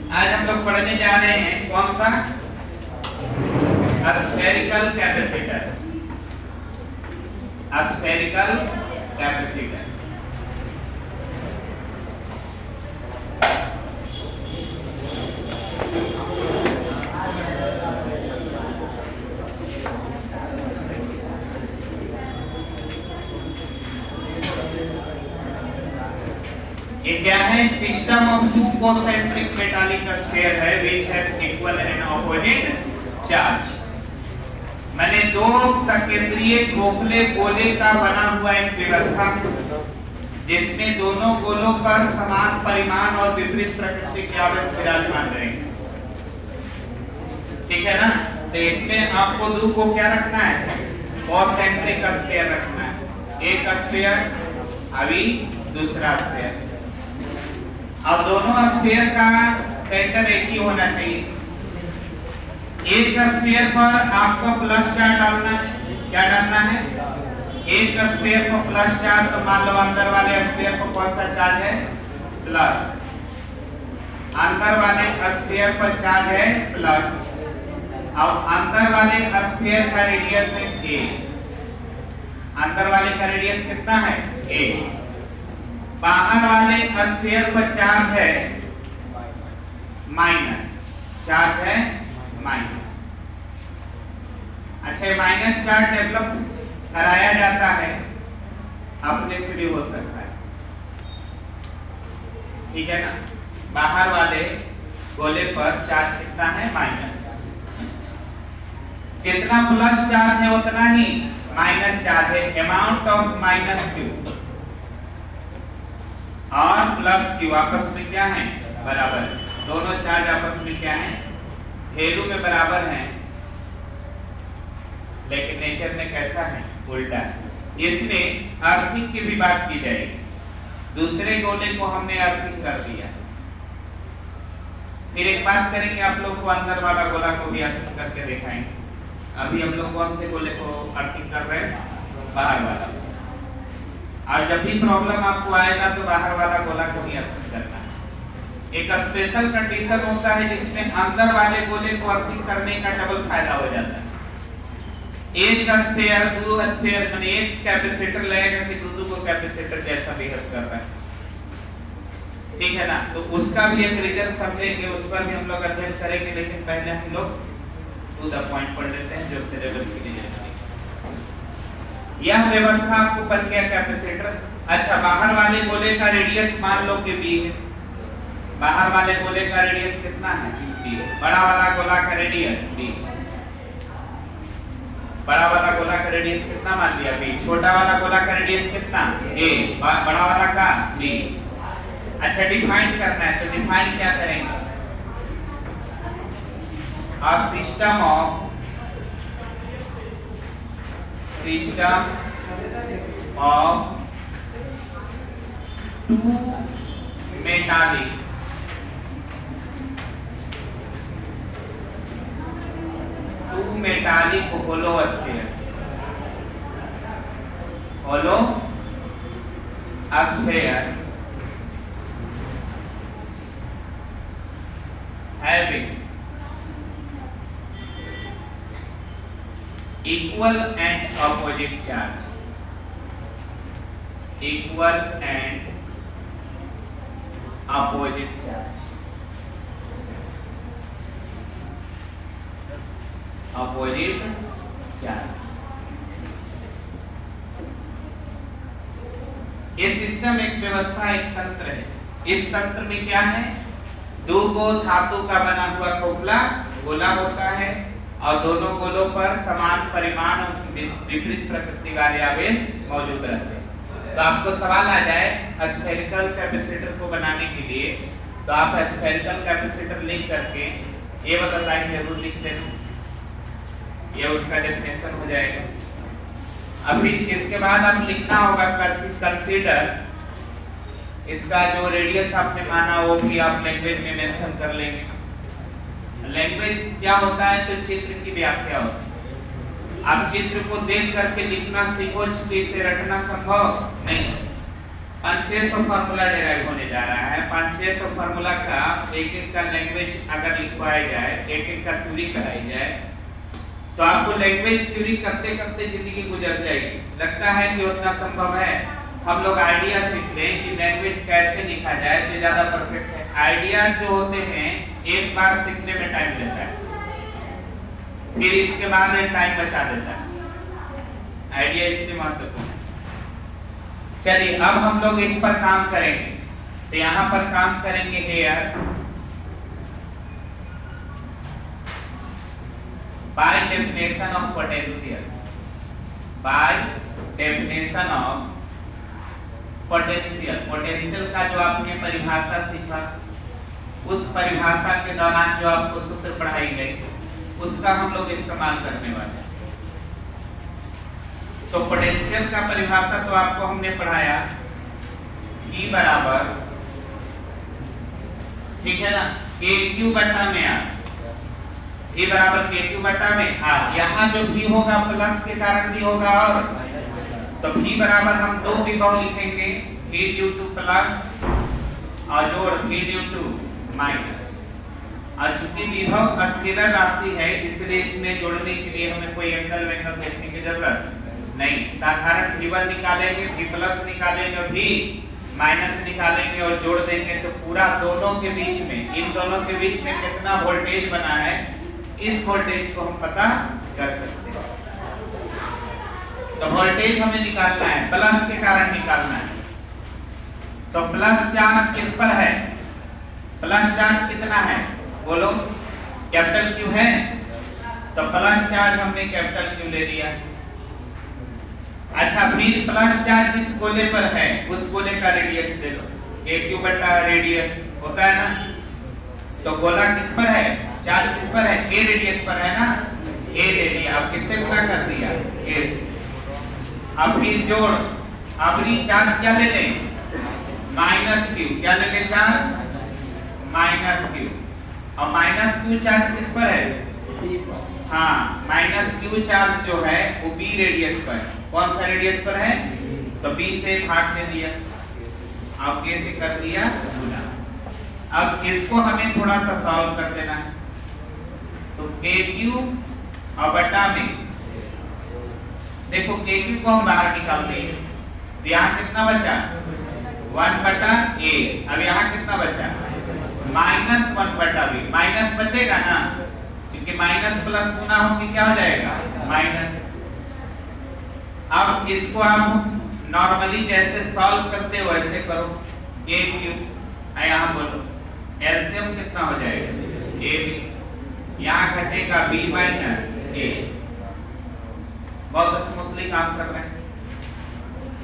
आज हम लोग पढ़ने जा रहे हैं कौन सा? Spherical capacitor. Spherical capacitor. ये क्या है? System of two concentric metallic sphere है which have equal and opposite charge। मैंने दो सकेंद्रीय खोखले गोले का बना हुआ एक व्यवस्था जिसमें दोनों गोलों पर समान परिमाण और विपरीत प्रकृति के आवेश विराजमान रहेंगे। ठीक है ना? तो इसमें आपको दो को क्या रखना है? concentric sphere रखना है। एक स्फीयर अभी दूसरा स्फीयर। अब दोनों स्फीयर का सेंटर एक ही होना चाहिए। एक स्फीयर पर आपको प्लस चार्ज डालना है। क्या डालना है? एक स्फीयर पर प्लस चार्ज, तो मान लो अंदर वाले स्फीयर पर कौन सा चार्ज है? प्लस। अंदर वाले स्फीयर पर चार्ज है प्लस। अब अंदर वाले स्फीयर का रेडियस है a। अंदर वाले का रेडियस कितना है? a। बाहर वाले स्फीयर पर चार्ज है माइनस। चार्ज है माइनस। अच्छा, माइनस चार्ज डेवलप कराया जाता है, अपने से भी हो सकता है। ठीक है ना? बाहर वाले गोले पर चार्ज कितना है? माइनस। जितना प्लस चार्ज है उतना ही माइनस चार्ज है। अमाउंट ऑफ माइनस क्यू और प्लस क्यू आपस में क्या है? बराबर है। दोनों चार्ज आपस में क्या है? वैल्यू में बराबर हैं, लेकिन नेचर में कैसा है? उल्टा है। इसमें अर्थिंग की भी बात की जाएगी। दूसरे गोले को हमने अर्थिंग कर दिया। फिर एक बात करेंगे, आप लोग को अंदर वाला गोला को भी अर्थिंग करके दिखाएंगे। अभी हम लोग कौन से गोले को अर्थिंग कर रहे हैं? बाहर वाला। और जब भी प्रॉब्लम आपको आएगा तो बाहर वाला गोला को ही अर्थिंग करना है। एक स्पेशल कंडीशन होता है जिसमें अंदर वाले गोले को अर्थिंग करने का डबल फायदा हो जाता है। एक स्फीयर दो स्फीयर माने एक कैपेसिटर लगेगा कि दो को कैपेसिटर जैसा बिहेव कर रहा है। ठीक है ना? तो उसका भी एक रीजन समझेंगे, उस पर भी हम लोग अध्ययन करेंगे, लेकिन पहले हम लोग टू द पॉइंट पढ़ लेते हैं जो सिलेबस के लिए। यह व्यवस्था आपको बन गया कैपेसिटर। अच्छा, बाहर वाले गोले का रेडियस मान लो कि b है। बाहर वाले गोले का रेडियस कितना है? b। बड़ा वाला गोला का रेडियस b। बड़ा वाला गोला का रेडियस कितना मान लिया? b। छोटा वाला गोला का रेडियस कितना? a। बड़ा वाला का b। अच्छा, डिफाइन करना है, तो डिफाइन क्या करेंगे? a system of two metallic hollow sphere having equal and opposite charge। equal and opposite charge। opposite charge। ये सिस्टम एक व्यवस्था, एक तंत्र है। इस तंत्र में क्या है? दो गो धातु का बना हुआ खोखला गोला होता है और दोनों गोलों पर समान परिमाण और विपरीत प्रकृति वाले आवेश मौजूद रहते हैं। तो आपको सवाल आ जाए स्फेरिकल कैपेसिटर को बनाने के लिए, तो आप स्फेरिकल कैपेसिटर लिख करके ये वाला लाइन जरूर लिख देना, ये उसका डेफिनेशन हो जाएगा। अभी इसके बाद आप लिखना होगा कंसीडर, इसका जो रेडियस आपने माना वो भी आप लैंग्वेज में मेंशन कर लेंगे। लैंग्वेज क्या होता है? तो चित्र की व्याख्या होती है। आप चित्र को देख करके लिखना सीखो, इसे रटना संभव नहीं। 500-600 फार्मूला डेराइव होने जा रहा है। 500-600 फार्मूला का एक एक का लैंग्वेज अगर लिखवाया जाए, एक एक का थ्योरी कराई जाए, तो आपको लैंग्वेज थ्योरी करते करते जिंदगी गुजर जाएगी। लगता है कि उतना संभव है। हम लोग आइडिया सीख लें कि लैंग्वेज कैसे लिखा जाए तो ज्यादा परफेक्ट है। आइडिया जो होते हैं एक बार सीखने में टाइम लेता है, फिर इसके बाद एक टाइम बचा देता है। आइडिया इसलिए महत्वपूर्ण है। चलिए अब हम लोग इस पर काम करेंगे। तो यहां पर काम करेंगे here by definition of potential. By definition of potential. Potential का जो आपने परिभाषा सीखा, उस परिभाषा के दौरान जो आपको सूत्र पढ़ाई गई, उसका हम लोग इस्तेमाल करने वाले हैं। तो पोटेंशियल का परिभाषा तो आपको हमने पढ़ाया, E बराबर, ठीक है ना, KQ बटा में R। E बराबर KQ बटा में R। यहाँ जो V होगा प्लस के कारण भी होगा, और तो V बराबर हम दो विभव लिखेंगे, V ड्यू टू प्लस और जोड़ V ड्यू टू माइनस। और चूंकि विभव स्केलर राशि है, इसलिए इसमें जोड़ने के लिए हमें कोई एंगल वेंगल देखने की जरूरत नहीं। साधारण V1 निकालेंगे, V प्लस निकालेंगे, V माइनस निकालेंगे और जोड़ देंगे, तो पूरा दोनों के बीच में, इन दोनों के बीच में कितना वोल्टेज बना है, इस वोल्टेज को हम पता कर सकते हैं। तो वोल्टेज हमें निकालना है, प्लस के कारण निकालना है। तो प्लस चार्ज किस पर है? प्लस चार्ज कितना है बोलो? कैपिटल Q है, तो प्लस चार्ज हमने कैपिटल Q ले लिया। अच्छा, फिर प्लस चार्ज जिस गोले पर है उस गोले का रेडियस ले लो, KQ बटा रेडियस होता है ना। तो गोला किस पर है, चार्ज किस पर है? A रेडियस पर है ना, A ले लिया। अब किससे गुणा कर दिया? A से। अब फिर जोड़, अब चार्ज क्या ले लें? Minus Q। क्या ले लें चार्ज? Minus Q। और माइनस Q चार्ज किस पर है? हाँ, माइनस Q चार्ज जो है वो B रेडियस पर। कौन सा रेडियस पर है? तो B से भाग दे दिया, अब K से कर दिया गुना। अब इसको हमें थोड़ा सा सॉल्व कर देना है। तो KQ और बटा में, देखो KQ को हम बाहर निकाल देंगे, तो यहाँ कितना बचा? 1 बटा A। अब यहाँ कितना बचा? माइनस 1 बटा B। माइनस बचेगा ना, क्योंकि माइनस प्लस गुना होके क्या हो जाएगा? माइनस। अब इसको आप नॉर्मली जैसे सॉल्व करते हो वैसे करो। KQ यहाँ बोलो, एलसीएम कितना हो जाएगा? AB। यहाँ घटेगा B माइनस A। बहुत स्मूथली काम कर रहे हैं।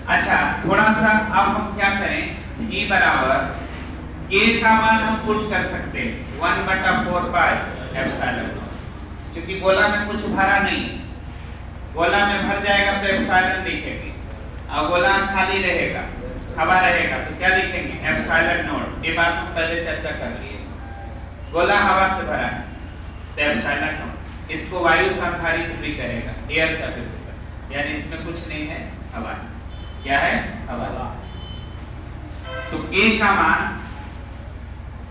अच्छा, थोड़ा सा अब हम क्या करें, E बराबर K का मान हम पुट कर सकते हैं 1 बटा 4 पाई एप्सिलॉन। क्योंकि गोला में कुछ भरा नहीं, गोला में भर जाएगा तो एप्सिलॉन लिखेंगे, और गोला खाली रहेगा, हवा रहेगा, तो क्या लिखेंगे? Epsilon not. ये बात हम पहले चर्चा कर लिए। गोला हवा से भरा है तो एप्सिलॉन नॉट। इसको वायु संधारित्र भी कहेगा, एयर कैपेसिटर, यानी इसमें कुछ नहीं है, हवा है। क्या है? हवा। तो K का मान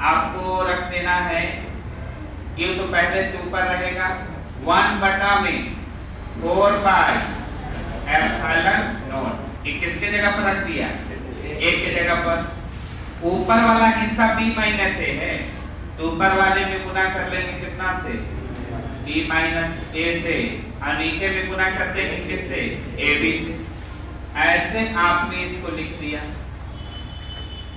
आपको रख देना है, ये तो पहले से ऊपर रहेगा 1 बटा में 4 पाई एप्सिलॉन नॉट। ये किसके जगह पर रख दिया? A के जगह पर। ऊपर वाला हिस्सा B माइनस A है, तो ऊपर वाले में गुना कर लेंगे कितना से? B माइनस A से। और नीचे में गुना कर देंगे किससे? AB से। ऐसे आपने इसको लिख दिया,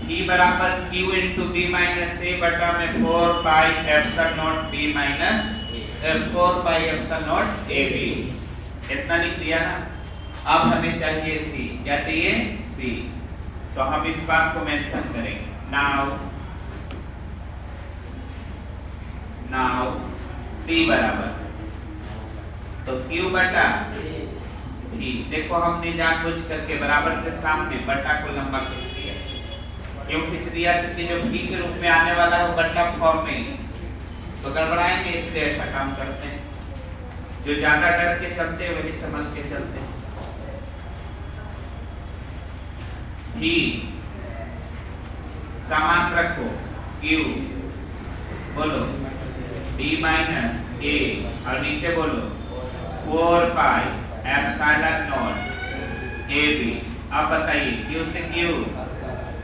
E बराबर Q into B minus A बटा में 4 pi epsilon not B minus 4 pi epsilon not AB। इतना लिख दिया ना। अब हमें चाहिए C। क्या चाहिए? C। तो हम इस बात को मेंशन करेंगे। नाउ C बराबर, तो Q बटा V। देखो हमने जानबूझ करके बराबर के सामने बटा को लंबा खींच दिया। क्यों खींच दिया? क्योंकि जो V के रूप में आने वाला है वो बटा फॉर्म में, तो गड़बड़ाएंगे, इसलिए ऐसा काम करते हैं। जो ज्यादा डर के चलते हैं वही समझ के चलते हैं। V का मान रखो Q, बोलो B माइनस A, और नीचे बोलो 4 पाई एप्सिलॉन नॉट AB। अब बताइए Q से Q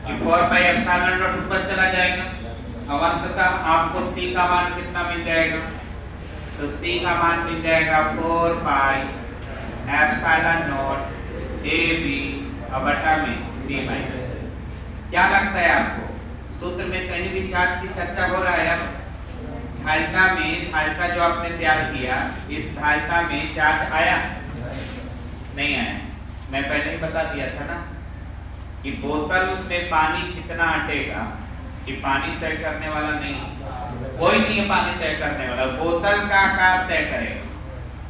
कि 4 पाई एप्सिलॉन नॉट ऊपर चला जाएगा, अब अंततः आपको C का मान कितना मिल जाएगा? तो C का मान मिल जाएगा 4 पाई एप्सिलॉन नॉट AB और बटा में B माइनस। क्या लगता है आपको सूत्र में कहीं भी चार्ज की चर्चा हो रहा है? धारिता में, धारिता जो आपने तैयार किया, इस धारिता में चार्ज आया नहीं आया? मैं पहले ही बता दिया था ना कि बोतल में पानी कितना अटेगा कि पानी तय करने वाला नहीं, कोई नहीं है पानी तय करने वाला, बोतल का आकार तय करेगा।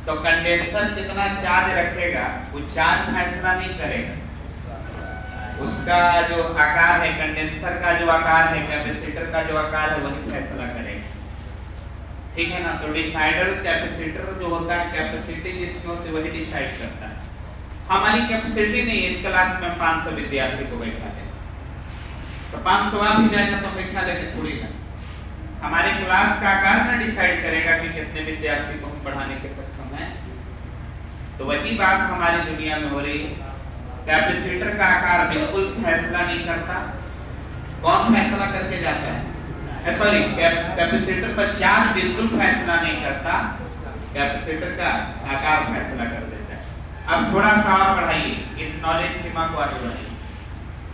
तो कंडेंसर कितना चार्ज रखेगा वो चार्ज फैसला नहीं करेगा, उसका जो आकार है, कंडेंसर का जो आकार है, कैपेसिटर का जो आकार है वही फैसला करेगा। ठीक है ना? तो डिसाइडर कैपेसिटर जो होता है, कैपेसिटी जिसमें होती है वही डिसाइड करता है। हमारी कैपेसिटी नहीं, इस क्लास में 500 विद्यार्थी को बैठा ले, तो 500 आ भी जाएगा तो बैठा लेके थोड़ी ना, हमारे क्लास का आकार ना डिसाइड करेगा कि कितने विद्यार्थी को हम पढ़ाने के सक्षम हैं। तो वही बात हमारी दुनिया में हो रही है। कैपेसिटर का आकार बिल्कुल फैसला नहीं करता, कौन फैसला करके जाता है? सॉरी, कैपेसिटर पर चार्ज बिल्कुल फैसला नहीं करता, कैपेसिटर का आकार फैसला कर देता है। अब थोड़ा सा और पढ़ाइए, इस नॉलेज सीमा को आगे बढ़ाइए।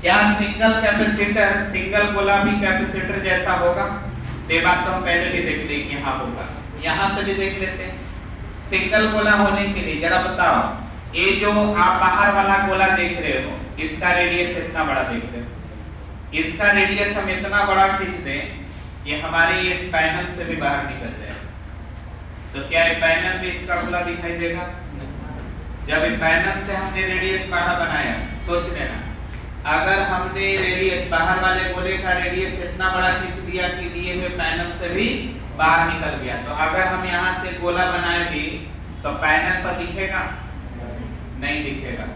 क्या सिंगल कैपेसिटर, सिंगल गोला भी कैपेसिटर जैसा होगा? ये बात तो हम पहले भी देख ली कि यहाँ होगा, यहाँ से भी देख लेते हैं। सिंगल गोला होने के लिए जरा बताओ, ये जो आप बाहर वाला गोला देख रहे हो, इसका रेडियस इतना बड़ा देख रहे हो, इसका रेडियस हम इतना बड़ा खींच दें ये हमारे ये पैनल से भी बाहर निकल जाए, तो क्या ये पैनल भी इसका गोला दिखाई देगा? जब ये पैनल से हमने रेडियस बाहर बनाया, सोच लेना, अगर हमने रेडियस बाहर वाले गोले का रेडियस इतना बड़ा खींच दिया कि दिए हुए पैनल से भी बाहर निकल गया, तो अगर हम यहाँ से गोला बनाए भी तो पैनल पर दिखेगा? नहीं दिखेगा।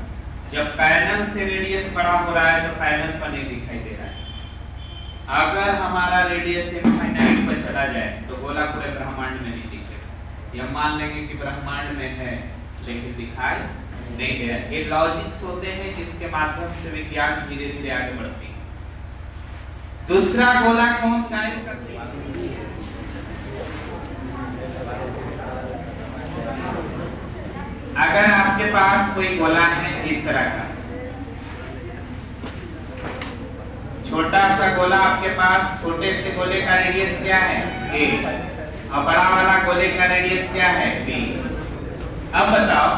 जब पैनल से रेडियस बड़ा हो रहा है तो पैनल पर नहीं दिखाई दे रहा है। अगर हमारा रेडियस इनफाइनाइट पर चला जाए तो गोला पूरे ब्रह्मांड में नहीं दिखेगा। ये मान लेंगे कि ब्रह्मांड में है लेकिन दिखाई नहीं दे रहा। ये लॉजिक्स होते हैं जिसके माध्यम से विज्ञान धीरे धीरे आगे बढ़ती है। दूसरा गोला कौन कायम करती है? अगर आपके पास कोई गोला है इस तरह का, छोटा सा गोला आपके पास, छोटे से गोले का रेडियस क्या है? a, और बड़ा वाला गोले का रेडियस क्या है? b। अब बताओ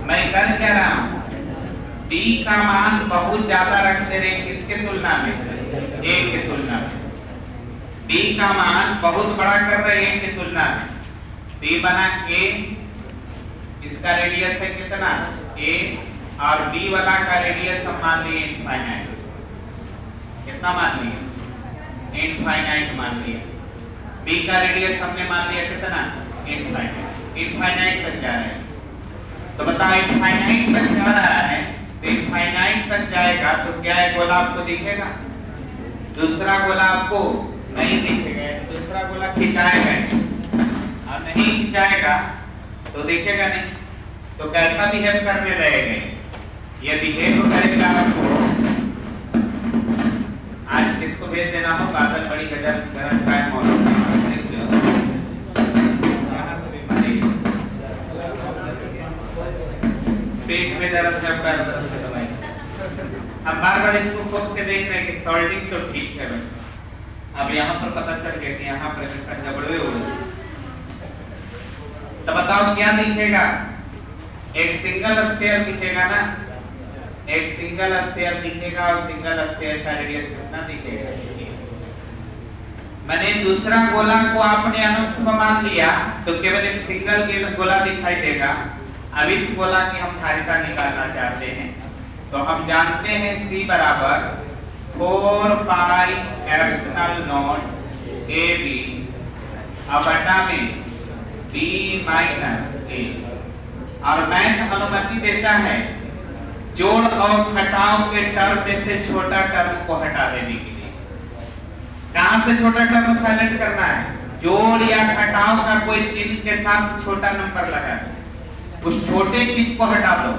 मैं कर क्या रहा हूं? b का मान बहुत ज्यादा रखते रहे, किसके तुलना में? a के तुलना में। b का मान बहुत बड़ा कर रहे हैं a की तुलना में। b बना a, इसका रेडियस है कितना? a, और b वाला का रेडियस हम मान लिए इनफाइनाइट। कितना मान लिया? इनफाइनाइट मान लिया। b का रेडियस हमने मान लिया कितना? इनफाइनाइट। इनफाइनाइट तक जा रहे हैं, तो बताओ इनफाइनाइट तक जा रहा है, तो इनफाइनाइट तक जाएगा तो क्या है? गोला आपको दिखेगा? दूसरा गोला आपको नहीं दिखेगा। दूसरा गोला खिंचाएगा और नहीं खिंचाएगा तो दिखेगा नहीं, तो कैसा बिहेव करने लगेगा? ये बिहेव करेगा आपको। आज किसको भेज देना हो? बादल बड़ी गरज का मौसम है, पेट में दर्द है, पैर दर्द की दवाई। अब बार बार इसको खोद के देख रहे हैं कि सॉल्टिंग तो ठीक है भाई। अब यहाँ पर पता चल गया कि यहाँ पर इसका जबड़े हो रहे, तो बताओ क्या दिखेगा? एक सिंगल स्फीयर दिखेगा ना, एक सिंगल स्फीयर दिखेगा और सिंगल स्फीयर का रेडियस कितना दिखेगा? मैंने दूसरा गोला को आपने अनंत मान लिया तो केवल एक सिंगल गोला दिखाई देगा। अब इस गोला की हम धारिता निकालना चाहते हैं, तो हम जानते हैं C बराबर 4 पाई एप्सिलॉन नॉट AB और बटा में B माइनस A। और मैथ अनुमति देता है जोड़ और घटाव के टर्म में से छोटा टर्म को हटा देने के लिए। कहां से छोटा टर्म साइलेंट करना है? जोड़ या घटाव का कोई चिन्ह के साथ छोटा नंबर लगा है, उस छोटे चीज को हटा दो।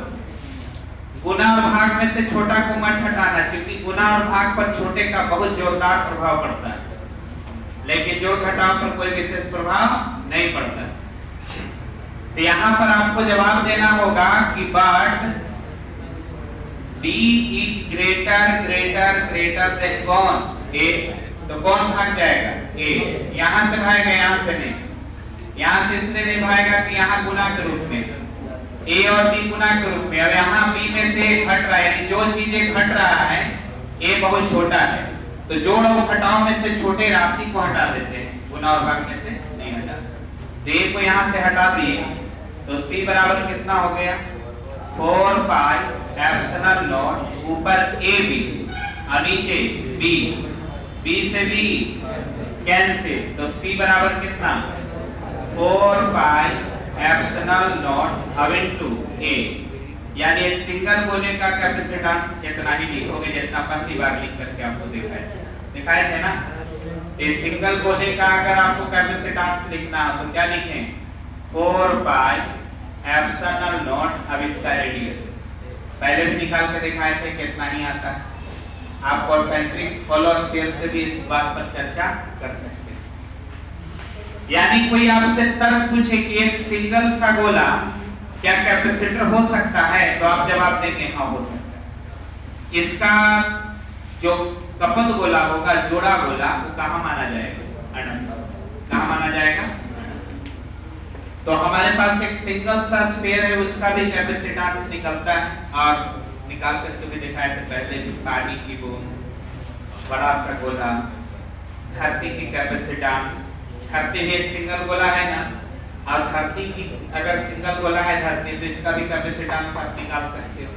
गुना और भाग में से छोटा को मत हटाना, क्योंकि गुना और भाग पर छोटे का बहुत जोरदार प्रभाव पड़ता है, लेकिन जोड़ घटाव पर कोई विशेष प्रभाव नहीं पड़ता। तो यहाँ पर आपको जवाब देना होगा कि but b is greater than कौन? a। तो कौन भाग जाएगा? a। यहाँ से भागेगा, यहाँ से नहीं। यहाँ से इसलिए नहीं भागेगा कि यहाँ गुना के रूप में, a और b गुना के रूप में। अब यहाँ b में से घट रहा है, यानी जो चीजें घट रहा है a बहुत छोटा है, तो जोड़ और घटाव में से छोटे राशि को हटा देते हैं, गुना और भाग में से नहीं हटाते। तो a को यहाँ से हटा दिए, तो c बराबर कितना हो गया? 4 पाई एप्सिलॉन नॉट, ऊपर ab और नीचे b से b कैंसिल, तो c बराबर कितना? 4 पाई एप्सिलॉन नॉट अब इनटू a, यानी एक सिंगल गोले का कैपेसिटेंस इतना ही लिखोगे जितना पहली बार लिख करके आपको दिखाए थे ना। इस सिंगल गोले का अगर आपको कैपेसिटेंस लिखना हो तो क्या लिखें? 4 पाई एप्सिलॉन नॉट, अब इसका रेडियस पहले भी निकाल के दिखाए थे कितना ही आता है। आप कॉन्सेंट्रिक फॉलो स्केल से भी इस बात पर चर्चा कर सकते हैं। यानी कोई आपसे तर्क पूछे कि एक सिंगल सा गोला क्या कैपेसिटर हो सकता है, तो आप जवाब देंगे हाँ हो सकता है। इसका जो कपल गोला होगा, जोड़ा गोला, वो कहाँ माना जाएगा? अनंत। कहाँ माना जाएगा? तो हमारे पास एक सिंगल सा स्फीयर है, उसका भी कैपेसिटेंस निकलता है, और निकाल करके भी दिखाया था पहले भी। पानी की बूंद, बड़ा सा गोला, धरती की कैपेसिटेंस, धरती भी एक सिंगल गोला है ना, और धरती की अगर सिंगल गोला है धरती, तो इसका भी कैपेसिटेंस आप निकाल सकते हो।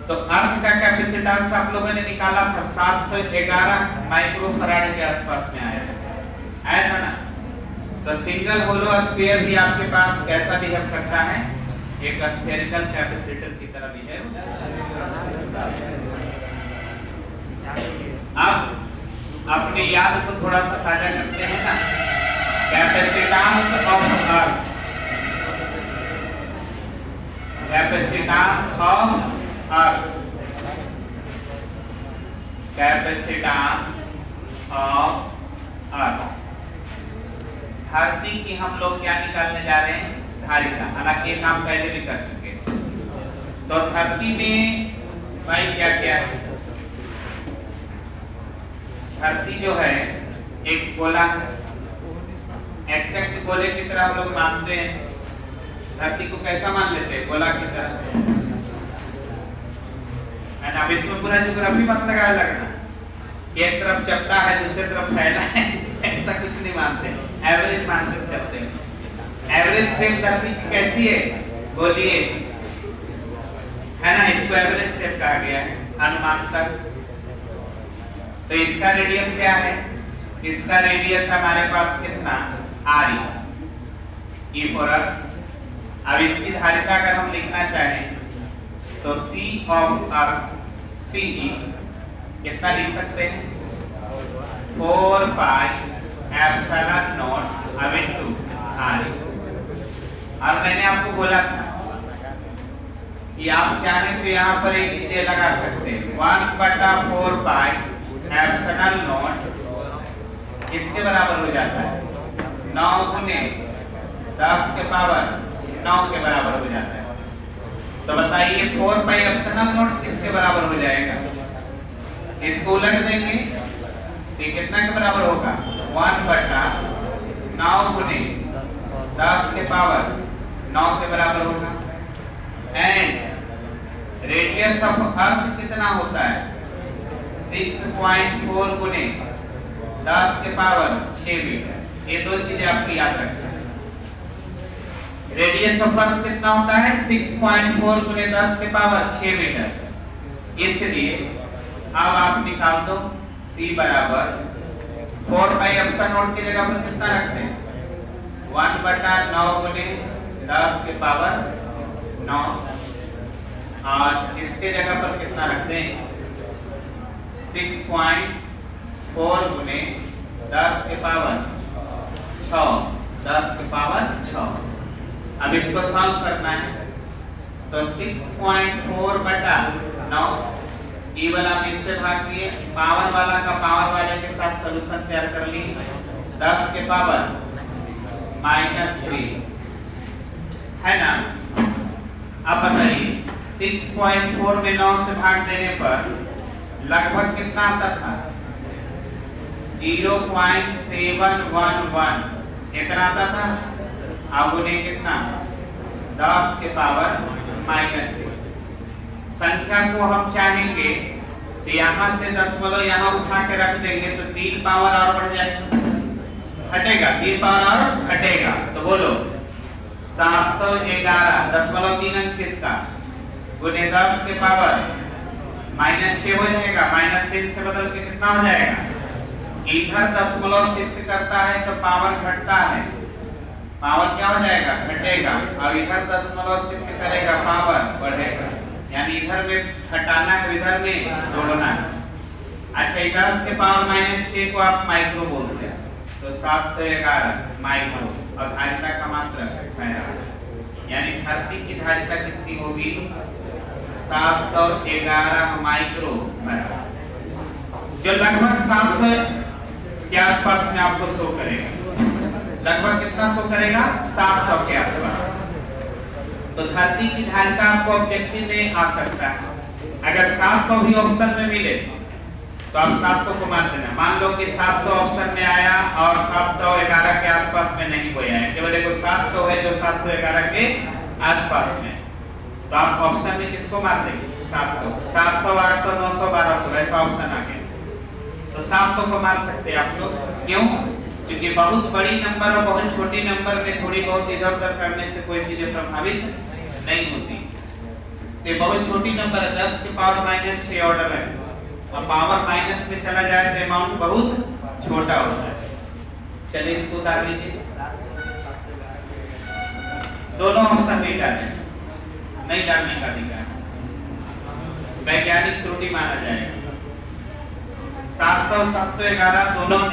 तो अर्थ का कैपेसिटेंस आप लोगों ने निकाला था 711 माइक्रोफैराड के आसपास में आया था ना। तो सिंगल होलो स्फीयर भी आपके पास कैसा बिहेव करता है? एक स्फेरिकल कैपेसिटर की तरह बिहेव। अब अपने याद को थोड़ा सा ताजा करते हैं ना। Capacitance of earth, capacitance of earth, capacitance of earth. धरती की हम लोग क्या निकालने जा रहे हैं? धारिता। हालांकि ये काम पहले भी कर चुके हैं। तो धरती में भाई क्या क्या है? धरती जो है एक गोला है, एक्सैक्ट गोले की तरह हम लोग मानते हैं। धरती को कैसा मान लेते हैं? गोला की तरह। अब इसमें पूरा ज्योग्राफी मत लगाया लगना, एक तरफ चपटा है दूसरी तरफ फैला है, ऐसा कुछ नहीं मानते, एवरेज मानकर चलते हैं। एवरेज शेप धरती की कैसी है? गोली है ना, इसको एवरेज शेप कहा गया है अनुमानतः। तो इसका रेडियस क्या है? इसका रेडियस हमारे पास कितना? r e for earth. अब इसकी धारिता अगर हम लिखना चाहें तो c ऑफ अर्थ ce कितना लिख सकते हैं? 4 पाई एप्सिलॉन नॉट अब इनटू r। और मैंने आपको बोला था कि आप चाहें तो यहाँ पर एक चीजें लगा सकते हैं। 1/4 पाई एप्सिलॉन नॉट इसके बराबर हो जाता है 9 गुने 10 के पावर 9 के बराबर हो जाता है। तो बताइए 4 पाई एप्सिलॉन नॉट किसके बराबर हो जाएगा? इसको उलट देंगे तो कितना के बराबर होगा? 1/9 गुने 10 के पावर 9 के बराबर होगा। एंड रेडियस ऑफ अर्थ कितना होता है? 6.4 गुने 10 के पावर 6 मीटर। ये दो चीजें आपको याद रखना है। रेडियस ऑफ अर्थ कितना होता है? 6.4 गुने 10 के पावर 6 मीटर। इसलिए अब आप निकाल दो c बराबर 4 पाई एप्सिलॉन नॉट की जगह पर कितना रखते हैं? 1/9 गुने 10 के पावर 9, और इसके जगह पर कितना रखते हैं? 6.4 गुने 10 के पावर 6, 10 के पावर 6। अब इसको सॉल्व करना है तो 6.4 बटा 9 ई वाला आप इससे भाग दिए, पावर वाला का पावर वाले के साथ सॉल्यूशन तैयार कर ली। 10 के पावर -3 है ना। अब बताइए 6.4 में 9 से भाग देने पर लगभग कितना आता था? 0.711 कितना आता था? अब उन्हें कितना 10 के पावर -3। संख्या को हम चाहेंगे तो यहाँ से दशमलव यहाँ उठा के रख देंगे तो 3 पावर और बढ़ जाएगा, हटेगा 3 पावर और हटेगा। तो बोलो 711 दशमलव 3 अंक किसका गुने 10 के पावर -6 हो जाएगा। -3 से बदल के कितना हो जाएगा? इधर दशमलव शिफ्ट करता है तो पावर घटता है, पावर क्या हो जाएगा? घटेगा। अब इधर दशमलव शिफ्ट करेगा पावर बढ़ेगा, यानी इधर में घटाना है इधर में जोड़ना है। अच्छा 10 के पावर -6 को आप माइक्रो बोलते हैं तो 711 माइक्रो और धारिता का मात्रक है, यानी धरती की धारिता कितनी होगी? 711 माइक्रो फैराड, जो लगभग 700 के आसपास में आपको शो करेगा। लगभग कितना शो करेगा? 700 के आसपास। तो धरती की धारिता आपको ऑब्जेक्टिव में आ सकता है। अगर 700 भी ऑप्शन में मिले तो आप 700 को मार देना। मान लो कि 700 ऑप्शन में आया और 711 के आसपास में नहीं कोई आया, केवल देखो 700 है जो 711 के आसपास में, तो आप ऑप्शन में किसको मार देंगे? 700, 700, 800, 900, 1200 ऐसा ऑप्शन आ गया तो 700 को मार सकते हैं आप लोग। क्यों? क्योंकि बहुत बड़ी नंबर और बहुत छोटी नंबर में थोड़ी बहुत इधर उधर करने से कोई चीजें प्रभावित नहीं होती। ये बहुत छोटी नंबर है, 10 के पावर -6 ऑर्डर है और पावर माइनस में चला जाए तो अमाउंट बहुत छोटा होता है। चलिए इसको उतार लीजिए, दोनों ऑप्शन नहीं डालें, नहीं डालने का अधिकार, वैज्ञानिक त्रुटि माना जाएगा। 700 711 दोनों